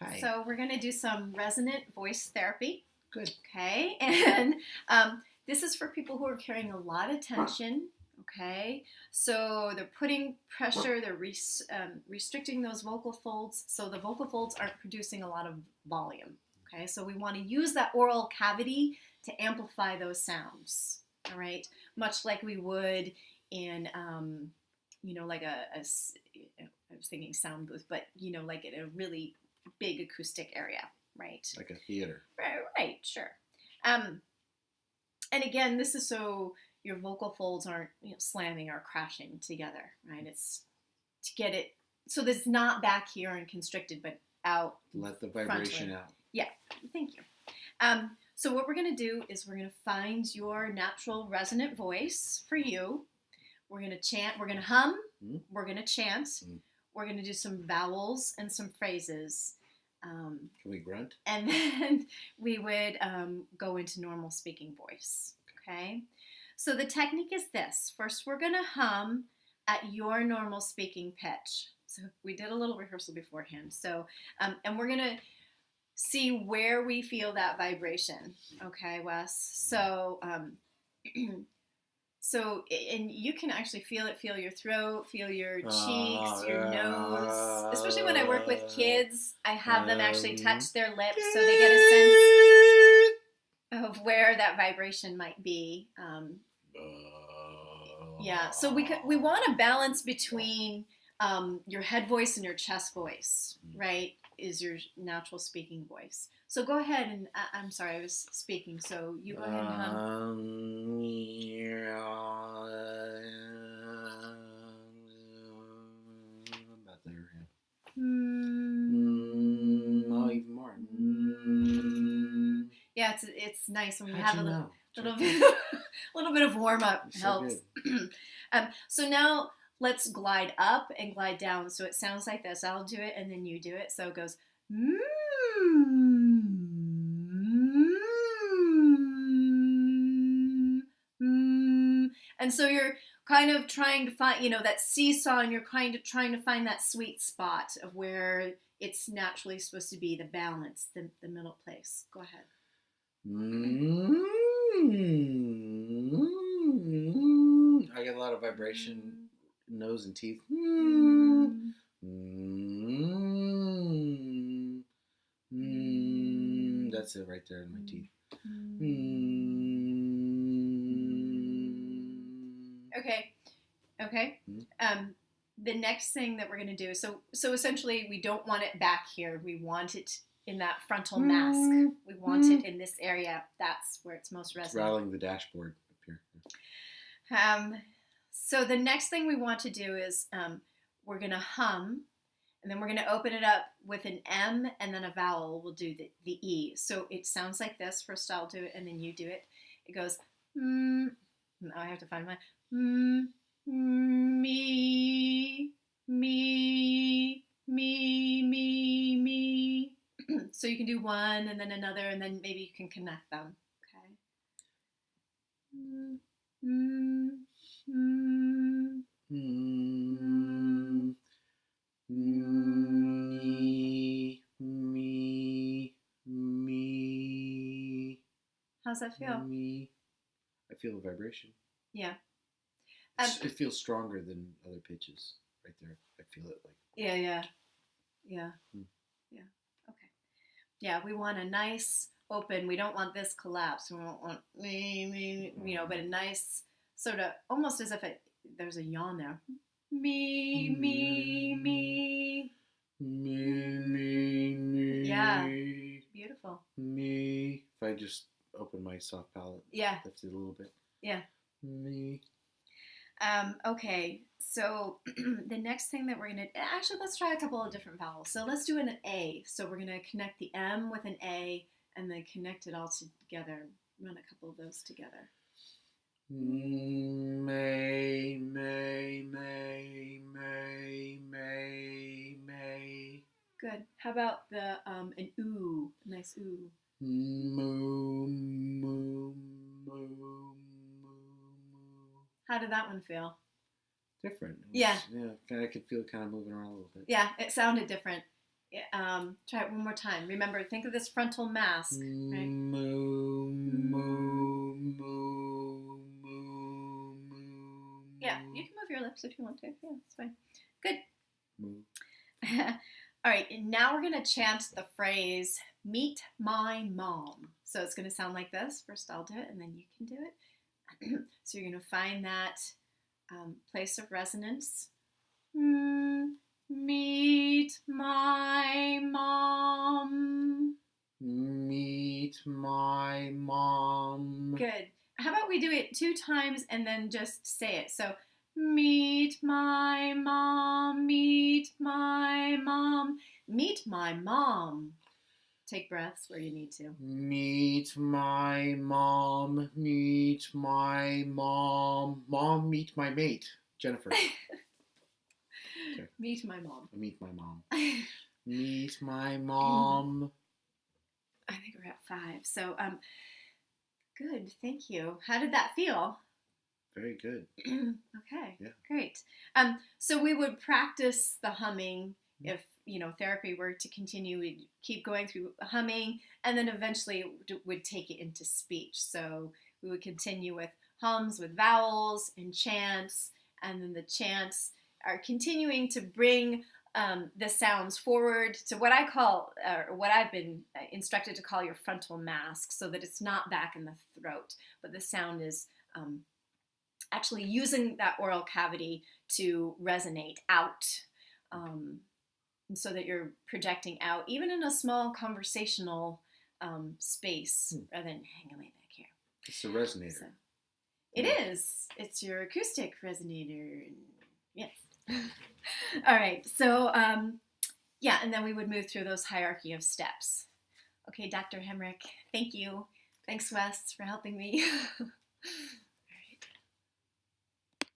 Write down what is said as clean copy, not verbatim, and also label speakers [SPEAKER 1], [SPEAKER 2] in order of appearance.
[SPEAKER 1] Hi.
[SPEAKER 2] So we're going to do some resonant voice therapy.
[SPEAKER 1] Good.
[SPEAKER 2] Okay, and this is for people who are carrying a lot of tension. Okay, so they're putting pressure, they're restricting those vocal folds, so the vocal folds aren't producing a lot of volume. Okay, so we want to use that oral cavity to amplify those sounds. All right, much like we would in, like I was thinking sound booth, but like in a really big acoustic area, right?
[SPEAKER 1] Like a theater.
[SPEAKER 2] Right, sure. And again, this is so your vocal folds aren't slamming or crashing together, right? It's to get it so that it's not back here and constricted, but out.
[SPEAKER 1] Let the vibration out.
[SPEAKER 2] Yeah, thank you. So what we're going to do is we're going to find your natural resonant voice for you. We're going to chant, we're going to hum, we're going to chant, we're going to do some vowels and some phrases.
[SPEAKER 1] Can we grunt?
[SPEAKER 2] And then we would go into normal speaking voice, okay? So the technique is this. First, we're going to hum at your normal speaking pitch. So we did a little rehearsal beforehand. So, and we're going to see where we feel that vibration, okay, Wes? So, and you can actually feel it, feel your throat, feel your cheeks, your nose. Especially when I work with kids, I have them actually touch their lips so they get a sense of where that vibration might be. Yeah, so we want a balance between your head voice and your chest voice, right? Is your natural speaking voice. So go ahead and, I'm sorry, I was speaking, so you go ahead and hum.
[SPEAKER 1] About there, yeah.
[SPEAKER 2] Oh,
[SPEAKER 1] even more.
[SPEAKER 2] Yeah, it's nice when we
[SPEAKER 1] How'd
[SPEAKER 2] have
[SPEAKER 1] you
[SPEAKER 2] a
[SPEAKER 1] know?
[SPEAKER 2] little bit of warm up helps.
[SPEAKER 1] So
[SPEAKER 2] So now let's glide up and glide down. So it sounds like this. I'll do it and then you do it. So it goes. And so you're kind of trying to find, that seesaw, and you're kind of trying to find that sweet spot of where it's naturally supposed to be, the balance, the middle place. Go ahead.
[SPEAKER 1] I get a lot of vibration, nose and teeth. That's it right there in my teeth.
[SPEAKER 2] Okay. The next thing that we're going to do, so essentially we don't want it back here. We want it in that frontal mask. We want it in this area. That's where it's most resonant.
[SPEAKER 1] It's rattling the dashboard up here.
[SPEAKER 2] So the next thing we want to do is we're going to hum, and then we're going to open it up with an M and then a vowel. We'll do the E. So it sounds like this. First I'll do it, and then you do it. It goes, now I have to find my, me, me, me, me, me. So you can do one and then another, and then maybe you can connect them. Okay.
[SPEAKER 1] Me.
[SPEAKER 2] How's that feel?
[SPEAKER 1] Me. I feel a vibration.
[SPEAKER 2] Yeah.
[SPEAKER 1] It feels stronger than other pitches right there. I feel it like.
[SPEAKER 2] Yeah. Yeah. Okay. Yeah, we want a nice open. We don't want this collapse. We don't want me, but a nice sort of almost as if there's a yawn there. Me. Yeah. Beautiful.
[SPEAKER 1] Me. If I just open my soft palate.
[SPEAKER 2] Yeah.
[SPEAKER 1] Lift it a little bit.
[SPEAKER 2] Yeah.
[SPEAKER 1] Me.
[SPEAKER 2] Okay, so the next thing that we're going to, actually let's try a couple of different vowels. So let's do an A. So we're going to connect the M with an A and then connect it all together. Run a couple of those together.
[SPEAKER 1] May.
[SPEAKER 2] Good. How about the an ooh, nice ooh.
[SPEAKER 1] Moo.
[SPEAKER 2] How did that one feel?
[SPEAKER 1] Different.
[SPEAKER 2] Yeah.
[SPEAKER 1] I could feel it kind of moving around a little bit.
[SPEAKER 2] Yeah, it sounded different. Try it one more time. Remember, think of this frontal mask. Right?
[SPEAKER 1] Moo, moo, moo, moo, moo.
[SPEAKER 2] Yeah, you can move your lips if you want to. Yeah, it's fine. Good.
[SPEAKER 1] Moo.
[SPEAKER 2] All right, and now we're going to chant the phrase, meet my mom. So it's going to sound like this. First I'll do it, and then you can do it. So you're going to find that place of resonance. Meet my mom.
[SPEAKER 1] Meet my mom.
[SPEAKER 2] Good. How about we do it 2 times and then just say it? So, meet my mom, meet my mom, meet my mom. Take breaths where you need to.
[SPEAKER 1] Meet my mom, meet my mom. Mom, meet my mate, Jennifer.
[SPEAKER 2] Meet my mom.
[SPEAKER 1] Meet my mom. Meet my mom.
[SPEAKER 2] I think we're at 5. So, good. Thank you. How did that feel?
[SPEAKER 1] Very good.
[SPEAKER 2] Okay.
[SPEAKER 1] Yeah.
[SPEAKER 2] Great. So we would practice the humming. If therapy were to continue, we'd keep going through humming, and then eventually would take it into speech. So we would continue with hums, with vowels and chants, and then the chants are continuing to bring the sounds forward to what I call, or what I've been instructed to call, your frontal mask, so that it's not back in the throat, but the sound is actually using that oral cavity to resonate out, and so that you're projecting out, even in a small conversational space, rather than hang away back here.
[SPEAKER 1] It's a resonator.
[SPEAKER 2] So, it is. It's your acoustic resonator. Yes. All right. So, yeah, and then we would move through those hierarchy of steps. Okay, Dr. Hemrick, thank you. Thanks, Wes, for helping me.